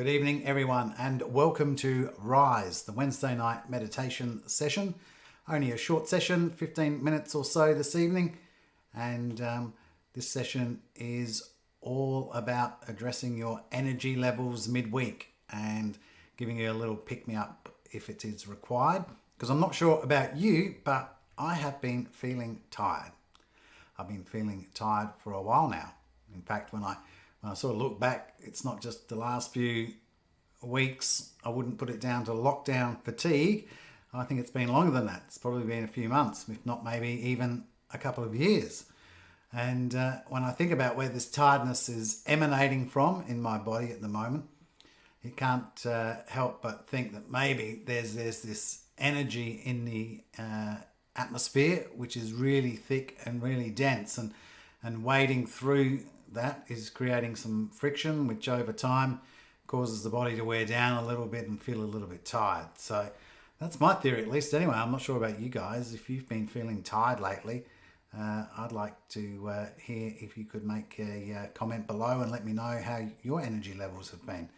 Good evening, everyone, and welcome to Rise, the Wednesday night meditation session. Only a short session, 15 minutes or so this evening. And this session is all about addressing your energy levels midweek and giving you a little pick-me-up if it is required. Because I'm not sure about you, but I have been feeling tired. I've been feeling tired for a while now. In fact, when I sort of look back, it's not just the last few weeks. I wouldn't put it down to lockdown fatigue. I think it's been longer than that. It's probably been a few months, if not maybe even a couple of years. And when I think about where this tiredness is emanating from in my body at the moment, you can't help but think that maybe there's this energy in the atmosphere which is really thick and really dense, and wading through that is creating some friction, which over time causes the body to wear down a little bit and feel a little bit tired. So that's my theory, at least. Anyway, I'm not sure about you guys. If you've been feeling tired lately, I'd like to hear if you could make a comment below and let me know how your energy levels have been.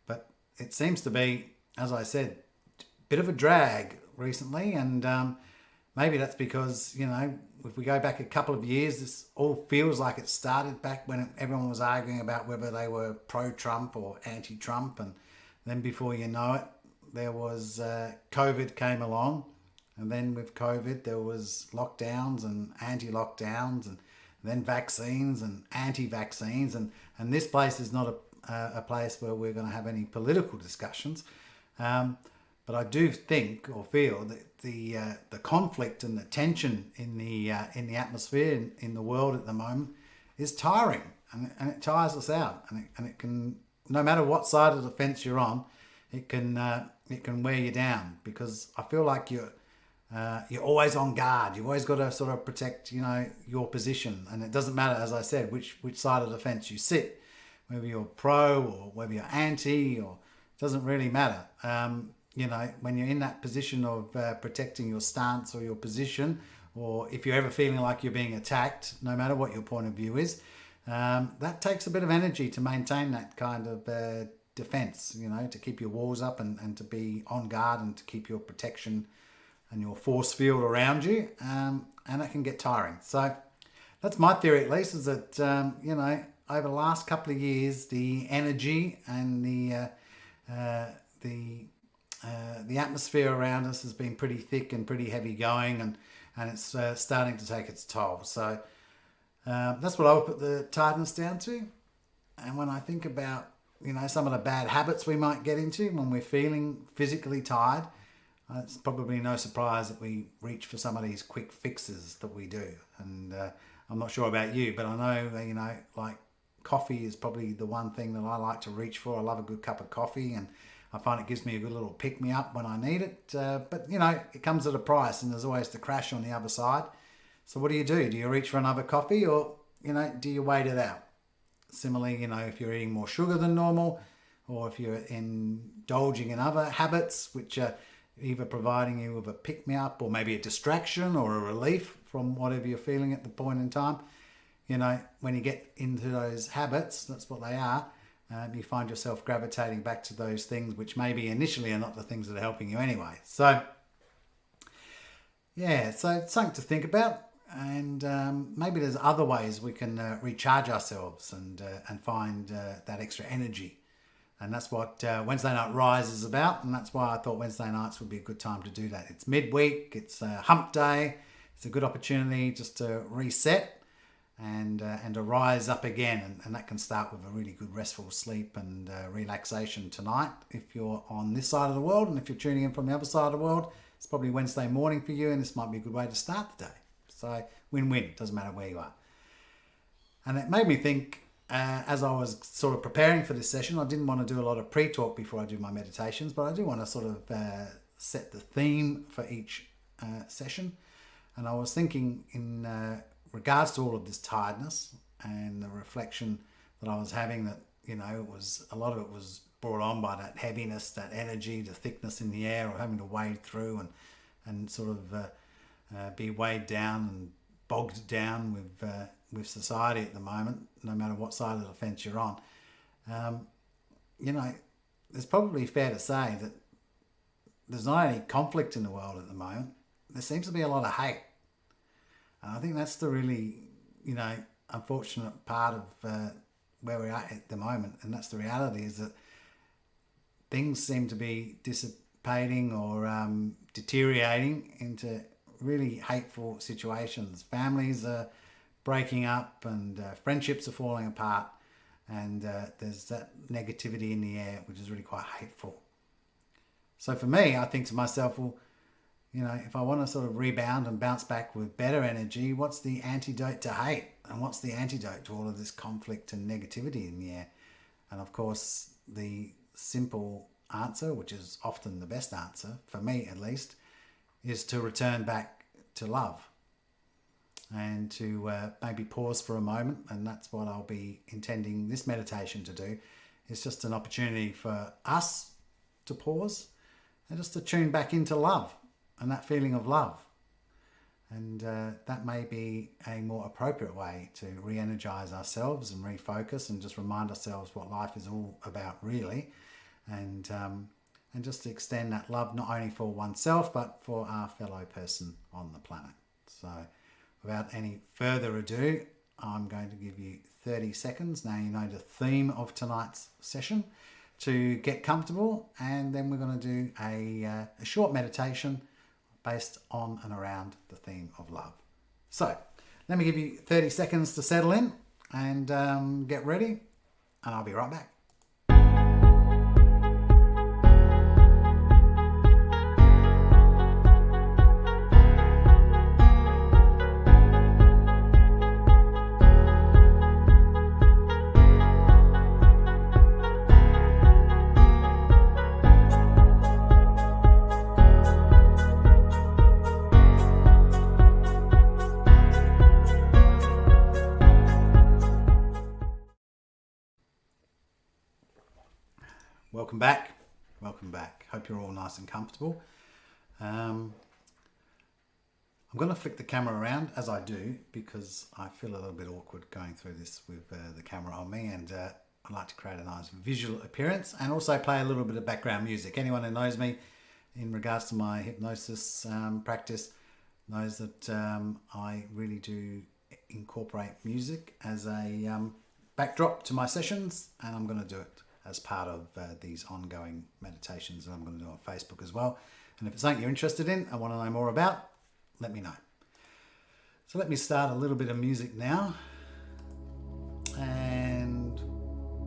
But it seems to be, as I said, a bit of a drag recently, and maybe that's because, if we go back a couple of years, this all feels like it started back when everyone was arguing about whether they were pro-Trump or anti-Trump. And then before you know it, there was COVID came along. And then with COVID, there was lockdowns and anti-lockdowns, and then vaccines and anti-vaccines. And this place is not a place where we're going to have any political discussions. But I do think or feel that the conflict and the tension in the atmosphere in the world at the moment is tiring, and it tires us out, and it can, no matter what side of the fence you're on, it can wear you down, because I feel like you're always on guard. You've always got to sort of protect your position, and it doesn't matter, as I said, which side of the fence you sit, whether you're pro or whether you're anti, or it doesn't really matter. When you're in that position of protecting your stance or your position, or if you're ever feeling like you're being attacked, no matter what your point of view is, that takes a bit of energy to maintain that kind of defense, to keep your walls up and to be on guard and to keep your protection and your force field around you. And it can get tiring. So that's my theory, at least, is that, over the last couple of years, the energy and the atmosphere around us has been pretty thick and pretty heavy going, and it's starting to take its toll. So that's what I would put the tiredness down to. And when I think about some of the bad habits we might get into when we're feeling physically tired, it's probably no surprise that we reach for some of these quick fixes that we do. And I'm not sure about you, but I know like coffee is probably the one thing that I like to reach for. I love a good cup of coffee, and I find it gives me a good little pick-me-up when I need it. But, it comes at a price, and there's always the crash on the other side. So what do? Do you reach for another coffee, or, do you wait it out? Similarly, if you're eating more sugar than normal, or if you're indulging in other habits which are either providing you with a pick-me-up or maybe a distraction or a relief from whatever you're feeling at the point in time, when you get into those habits, that's what they are. You find yourself gravitating back to those things which maybe initially are not the things that are helping you anyway. So, yeah, so it's something to think about. And maybe there's other ways we can recharge ourselves and find that extra energy. And that's what Wednesday Night Rise is about. And that's why I thought Wednesday nights would be a good time to do that. It's midweek. It's hump day. It's a good opportunity just to reset and to rise up again, and that can start with a really good restful sleep and relaxation tonight if you're on this side of the world, and if you're tuning in from the other side of the world, it's probably Wednesday morning for you, and this might be a good way to start the day. So win-win, doesn't matter where you are. And it made me think, as I was sort of preparing for this session, I didn't want to do a lot of pre-talk before I do my meditations, but I do want to sort of set the theme for each session. And I was thinking in regards to all of this tiredness and the reflection that I was having, that it was, a lot of it was brought on by that heaviness, that energy, the thickness in the air, or having to wade through and sort of be weighed down and bogged down with society at the moment, no matter what side of the fence you're on. it's probably fair to say that there's not only conflict in the world at the moment, there seems to be a lot of hate. And I think that's the really, unfortunate part of where we're at the moment. And that's the reality, is that things seem to be dissipating or deteriorating into really hateful situations. Families are breaking up and friendships are falling apart. And there's that negativity in the air, which is really quite hateful. So for me, I think to myself, well, if I want to sort of rebound and bounce back with better energy, what's the antidote to hate? And what's the antidote to all of this conflict and negativity in the air? And of course, the simple answer, which is often the best answer, for me at least, is to return back to love. And to maybe pause for a moment. And that's what I'll be intending this meditation to do. It's just an opportunity for us to pause and just to tune back into love and that feeling of love. And that may be a more appropriate way to re-energize ourselves and refocus and just remind ourselves what life is all about, really. And just to extend that love not only for oneself, but for our fellow person on the planet. So without any further ado, I'm going to give you 30 seconds. Now you know the theme of tonight's session, to get comfortable, and then we're going to do a short meditation based on and around the theme of love. So let me give you 30 seconds to settle in and get ready, and I'll be right back. Welcome back. Hope you're all nice and comfortable. I'm going to flick the camera around as I do, because I feel a little bit awkward going through this with the camera on me, and I like to create a nice visual appearance and also play a little bit of background music. Anyone who knows me in regards to my hypnosis practice knows that I really do incorporate music as a backdrop to my sessions, and I'm going to do it as part of these ongoing meditations that I'm going to do on Facebook as well. And if it's something you're interested in and want to know more about, let me know. So let me start a little bit of music now and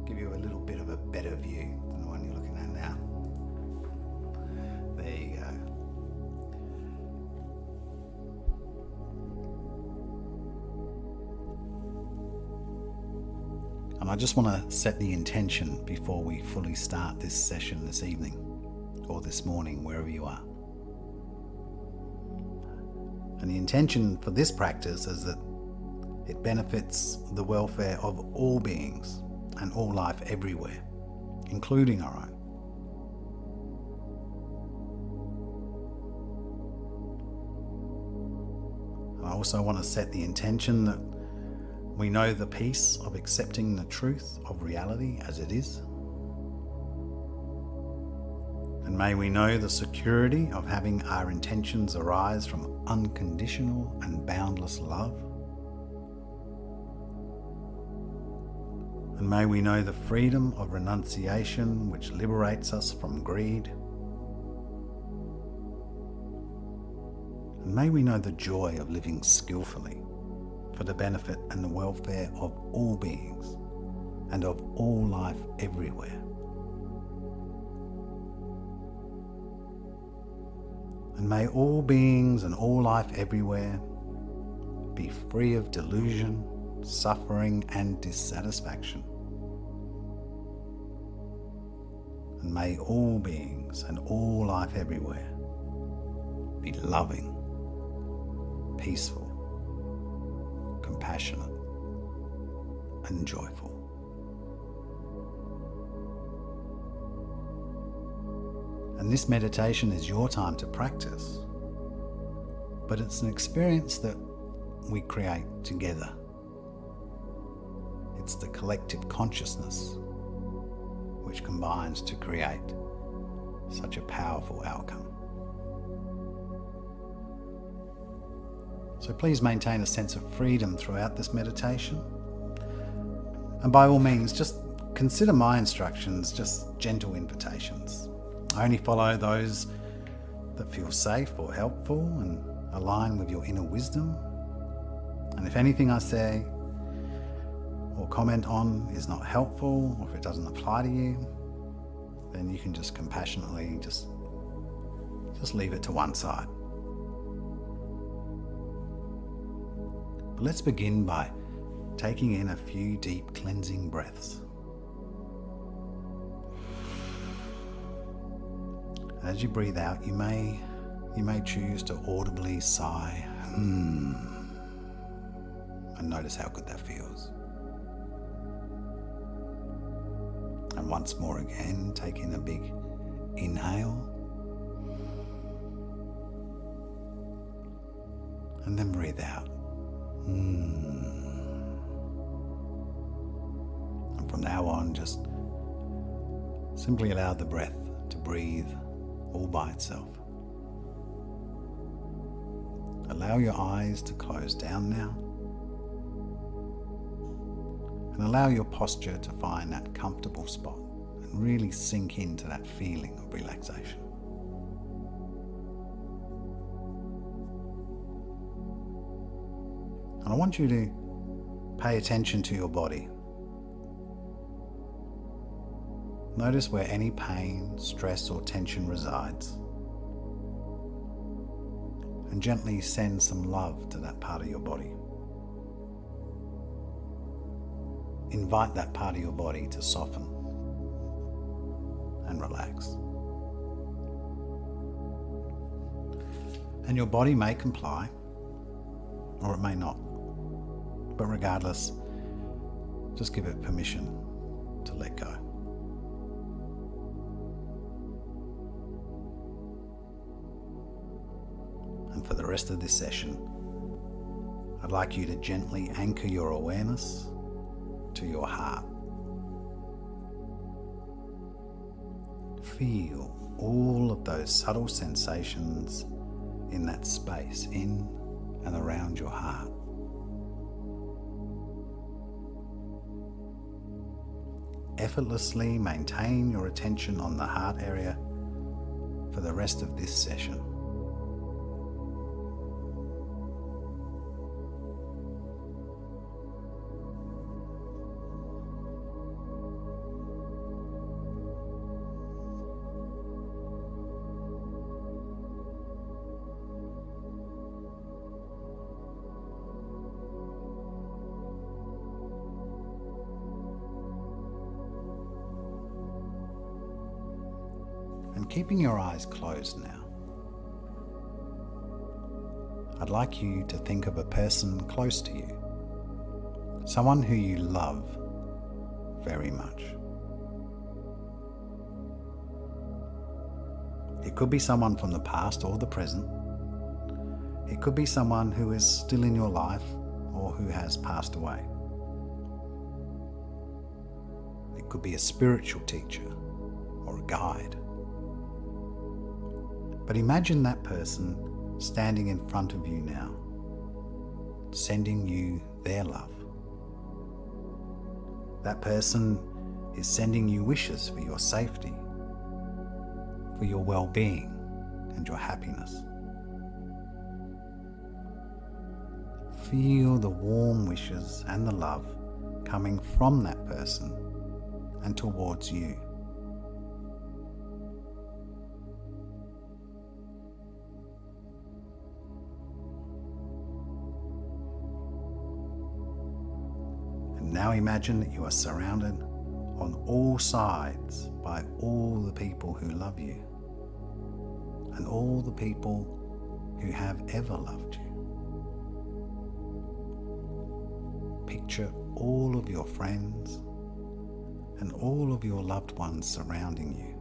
give you a little bit of a better view than the one you're looking at now. There you go. And I just want to set the intention before we fully start this session this evening or this morning, wherever you are. And the intention for this practice is that it benefits the welfare of all beings and all life everywhere, including our own. I also want to set the intention that we know the peace of accepting the truth of reality as it is. And may we know the security of having our intentions arise from unconditional and boundless love. And may we know the freedom of renunciation which liberates us from greed. And may we know the joy of living skillfully for the benefit and the welfare of all beings and of all life everywhere. And may all beings and all life everywhere be free of delusion, suffering and dissatisfaction. And may all beings and all life everywhere be loving, peaceful, compassionate and joyful. And this meditation is your time to practice, but it's an experience that we create together. It's the collective consciousness which combines to create such a powerful outcome. So please maintain a sense of freedom throughout this meditation. And by all means, just consider my instructions just gentle invitations. I only follow those that feel safe or helpful and align with your inner wisdom. And if anything I say or comment on is not helpful, or if it doesn't apply to you, then you can just compassionately just leave it to one side. But let's begin by taking in a few deep cleansing breaths. As you breathe out, you may choose to audibly sigh, and notice how good that feels. And once more again, take in a big inhale, and then breathe out. And from now on, just simply allow the breath to breathe all by itself. Allow your eyes to close down now, and allow your posture to find that comfortable spot and really sink into that feeling of relaxation. And I want you to pay attention to your body. Notice where any pain, stress, or tension resides, and gently send some love to that part of your body. Invite that part of your body to soften and relax. And your body may comply, or it may not. But regardless, just give it permission to let go. And for the rest of this session, I'd like you to gently anchor your awareness to your heart. Feel all of those subtle sensations in that space, in and around your heart. Effortlessly maintain your attention on the heart area for the rest of this session. And keeping your eyes closed now, I'd like you to think of a person close to you, someone who you love very much. It could be someone from the past or the present. It could be someone who is still in your life or who has passed away. It could be a spiritual teacher or a guide. But imagine that person standing in front of you now, sending you their love. That person is sending you wishes for your safety, for your well-being and your happiness. Feel the warm wishes and the love coming from that person and towards you. Now imagine that you are surrounded on all sides by all the people who love you and all the people who have ever loved you. Picture all of your friends and all of your loved ones surrounding you.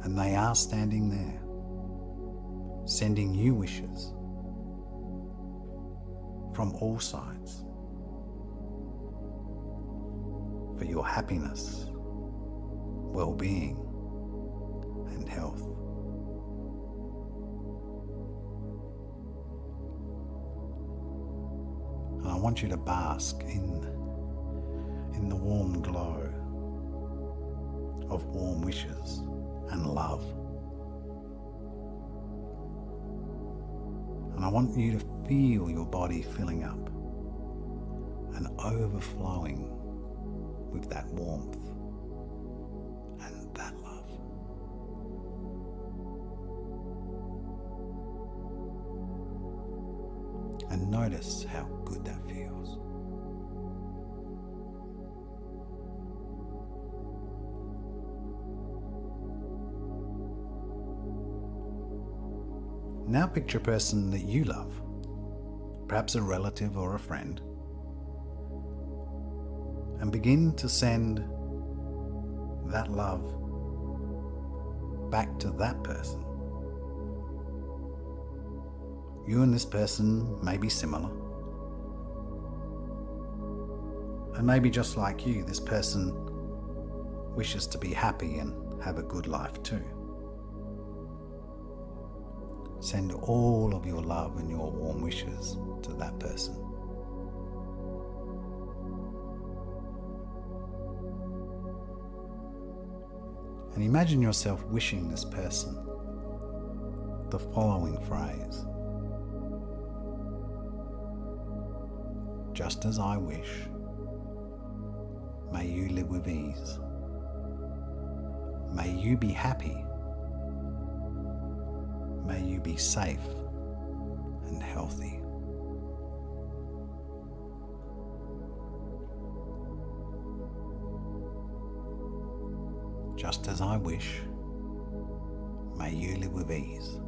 And they are standing there, sending you wishes from all sides. for your happiness, well-being, and health. And I want you to bask in the warm glow of warm wishes and love. And I want you to feel your body filling up and overflowing with that warmth and that love. And notice how good that feels. Now picture a person that you love, perhaps a relative or a friend, and begin to send that love back to that person. You and this person may be similar, and maybe just like you, this person wishes to be happy and have a good life too. Send all of your love and your warm wishes to that person. And imagine yourself wishing this person the following phrase: just as I wish, may you live with ease. May you be happy. May you be safe and healthy. Just as I wish, may you live with ease.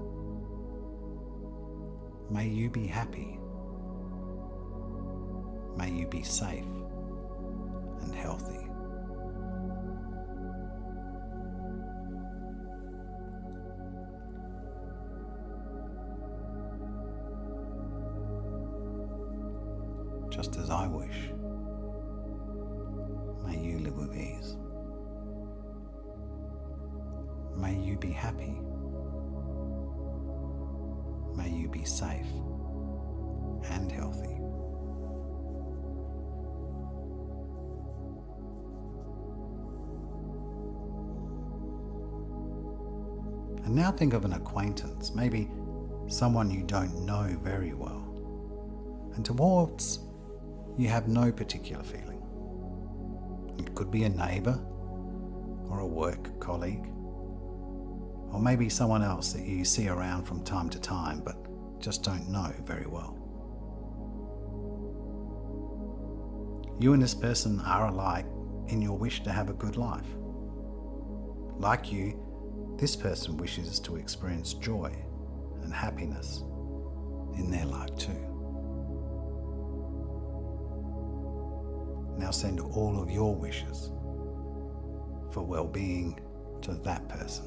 May you be happy. May you be safe and healthy. Just as I wish, may you live with ease. May you be happy. May you be safe and healthy. And now think of an acquaintance, maybe someone you don't know very well, and towards you have no particular feeling. It could be a neighbour or a work colleague, or maybe someone else that you see around from time to time but just don't know very well. You and this person are alike in your wish to have a good life. Like you, this person wishes to experience joy and happiness in their life too. Now send all of your wishes for well-being to that person.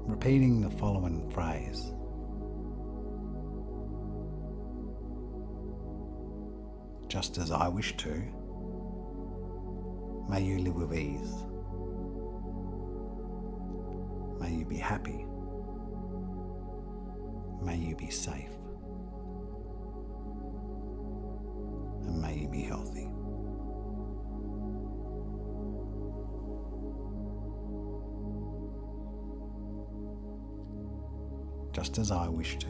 Repeating the following phrase: just as I wish to, may you live with ease. May you be happy. May you be safe. And may you be healthy. Just as I wish to,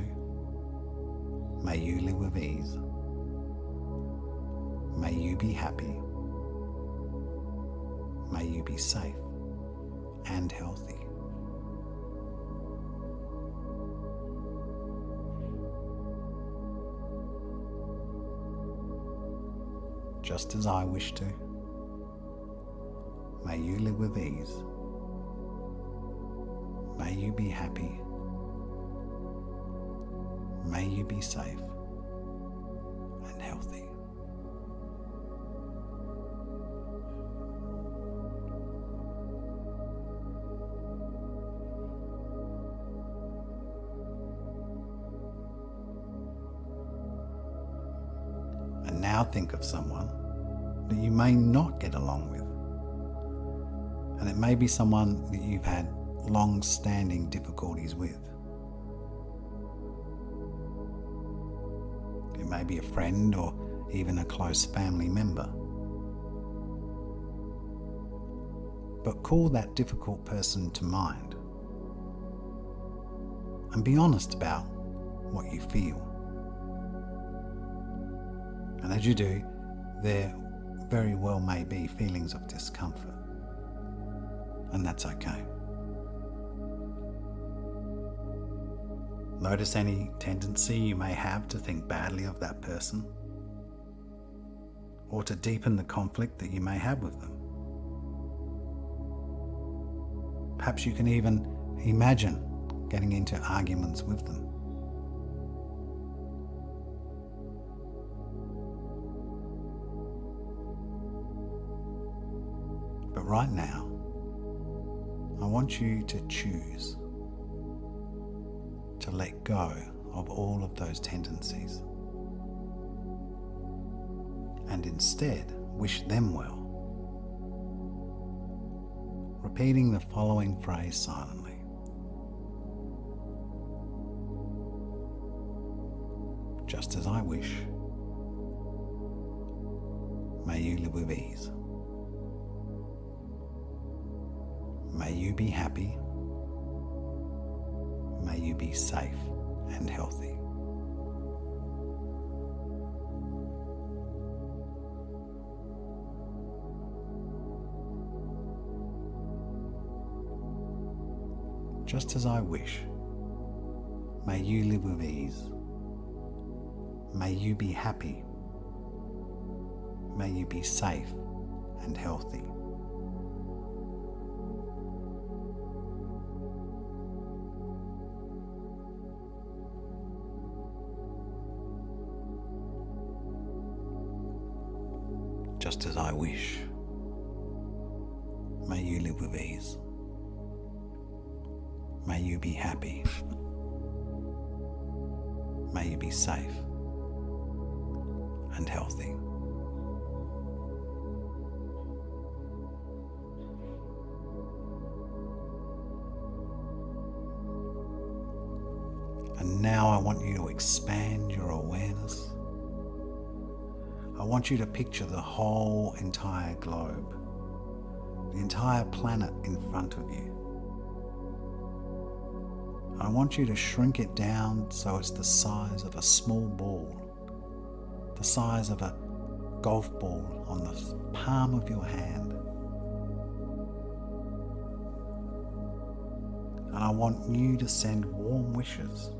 may you live with ease. May you be happy. May you be safe and healthy. Just as I wish to, may you live with ease. May you be happy. May you be safe and healthy. now think of someone that you may not get along with. And it may be someone that you've had long-standing difficulties with. It may be a friend or even a close family member. But call that difficult person to mind and be honest about what you feel. And as you do, there very well may be feelings of discomfort, and that's okay. Notice any tendency you may have to think badly of that person, or to deepen the conflict that you may have with them. Perhaps you can even imagine getting into arguments with them. But right now, I want you to choose to let go of all of those tendencies and instead wish them well, repeating the following phrase silently. Just as I wish, may you live with ease. May you be happy. May you be safe and healthy. Just as I wish, may you live with ease. May you be happy. May you be safe and healthy. Just as I wish, may you live with ease. May you be happy. May you be safe and healthy. And now I want you to expand your awareness. I want you to picture the whole entire globe, the entire planet in front of you. I want you to shrink it down so it's the size of a small ball, the size of a golf ball on the palm of your hand. And I want you to send warm wishes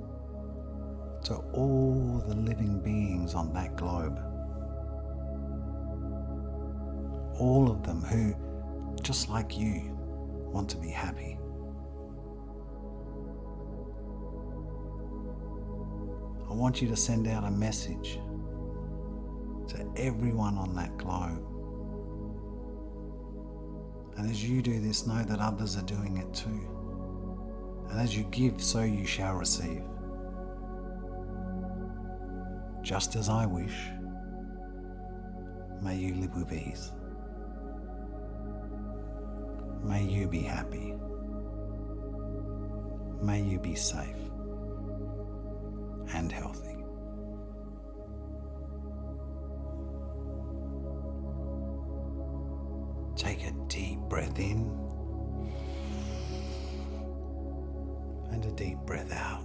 to all the living beings on that globe. All of them who, just like you, want to be happy. I want you to send out a message to everyone on that globe. And as you do this, know that others are doing it too. And as you give, so you shall receive. Just as I wish, may you live with ease. May you be happy. May you be safe and healthy. Take a deep breath in and a deep breath out.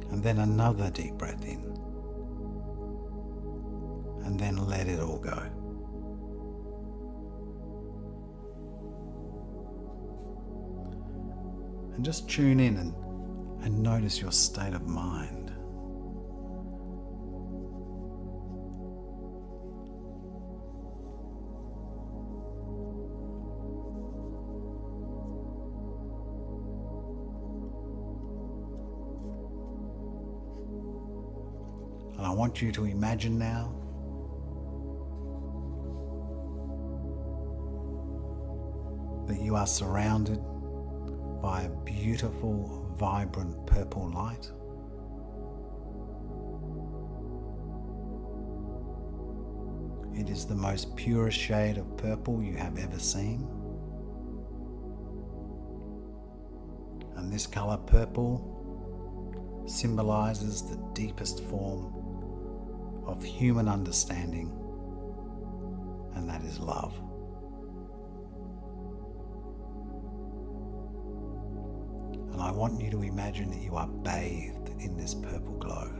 And then another deep breath in. And then let it all go. And just tune in and notice your state of mind. And I want you to imagine now that you are surrounded by a beautiful, vibrant purple light. It is the most purest shade of purple you have ever seen. And this colour, purple, symbolises the deepest form of human understanding, and that is love. And I want you to imagine that you are bathed in this purple glow.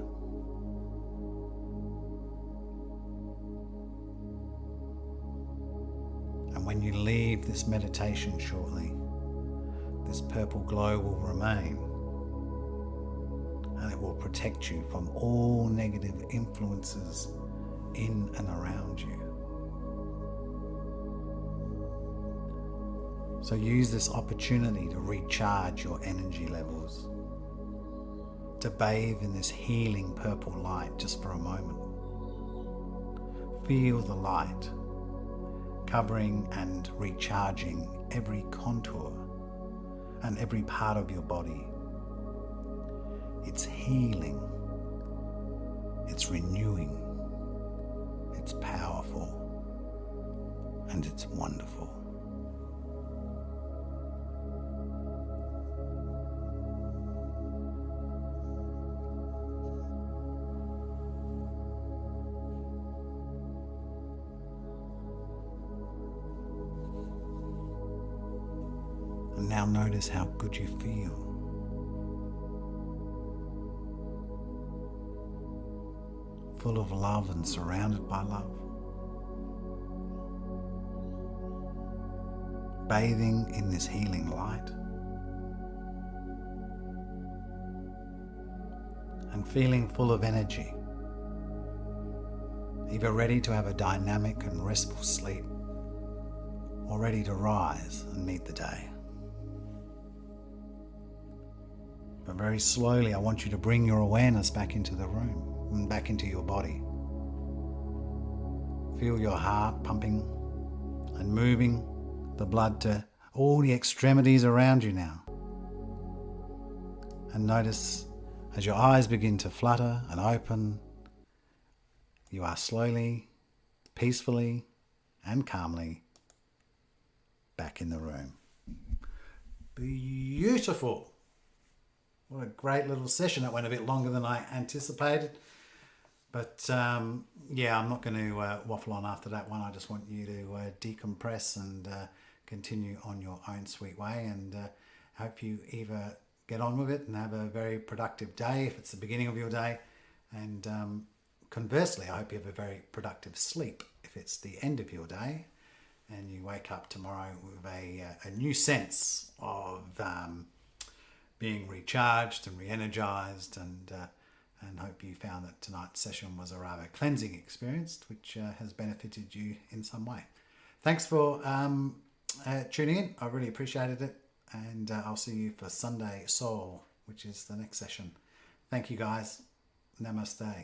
And when you leave this meditation shortly, this purple glow will remain, and it will protect you from all negative influences in and around you. So use this opportunity to recharge your energy levels, to bathe in this healing purple light just for a moment. Feel the light covering and recharging every contour and every part of your body. It's healing, it's renewing, it's powerful, and it's wonderful. And now notice how good you feel. Full of love and surrounded by love. Bathing in this healing light. And feeling full of energy. Either ready to have a dynamic and restful sleep, or ready to rise and meet the day. But very slowly, I want you to bring your awareness back into the room and back into your body. Feel your heart pumping and moving the blood to all the extremities around you now. And notice as your eyes begin to flutter and open, you are slowly, peacefully, and calmly back in the room. Beautiful. What a great little session. It went a bit longer than I anticipated. But yeah, I'm not going to waffle on after that one. I just want you to decompress and continue on your own sweet way. And hope you either get on with it and have a very productive day if it's the beginning of your day. And conversely, I hope you have a very productive sleep if it's the end of your day. And you wake up tomorrow with a new sense of being recharged and re-energized, and hope you found that tonight's session was a rather cleansing experience, which has benefited you in some way. Thanks for tuning in. I really appreciated it, and I'll see you for Sunday Soul, which is the next session. Thank you guys. Namaste.